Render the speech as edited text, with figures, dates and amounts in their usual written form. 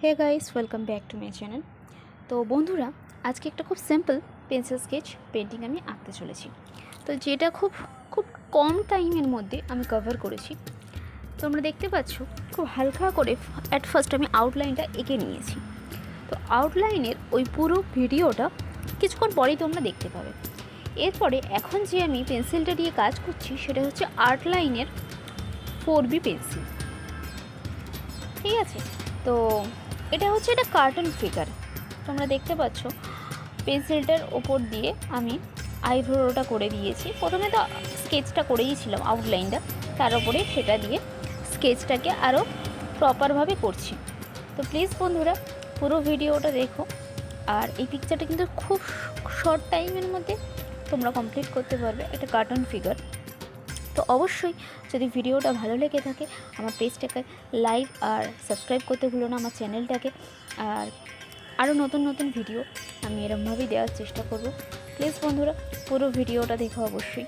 Hey guys, welcome back to my channel. তো বন্ধুরা, আজকে একটা খুব সিম্পল পেন্সিল স্কেচ পেন্টিং আমি আঁকতে চলেছি। তো যেটা খুব খুব কম টাইমের মধ্যে আমি কভার করেছি। তোমরা দেখতে পাচ্ছ খুব হালকা করে অ্যাট ফার্স্ট আমি আউটলাইনটা এঁকে নিয়েছি। তো আউটলাইনের ওই পুরো ভিডিওটা কিছুক্ষণ পরেই তোমরা দেখতে পাবে। এরপরে এখন যে আমি পেন্সিলটা দিয়ে কাজ করছি সেটা হচ্ছে আর্ট লাইনের 4B পেন্সিল। ঠিক আছে, তো এটা হচ্ছে একটা কার্টুন ফিগার। তোমরা দেখতে পাচ্ছ পেন্সিলটার ওপর দিয়ে আমি আইব্রোটা করে দিয়েছি। প্রথমে তো স্কেচটা করেইছিলাম আউটলাইনটা, তার উপরে সেটা দিয়ে স্কেচটাকে আরও প্রপারভাবে করছি। তো প্লিজ বন্ধুরা পুরো ভিডিওটা দেখো। আর এই পিকচারটা কিন্তু খুব শর্ট টাইমের মধ্যে তোমরা কমপ্লিট করতে পারবে, একটা কার্টুন ফিগার। তো অবশ্যই যদি ভিডিওটা ভালো লেগে থাকে আমার পেজটাকে লাইক আর সাবস্ক্রাইব করতে ভুলো না আমার চ্যানেলটাকে। আর আরও নতুন নতুন ভিডিও আমি এরমভাবেই দেওয়ার চেষ্টা করব। প্লিজ বন্ধুরা পুরো ভিডিওটা দেখো অবশ্যই।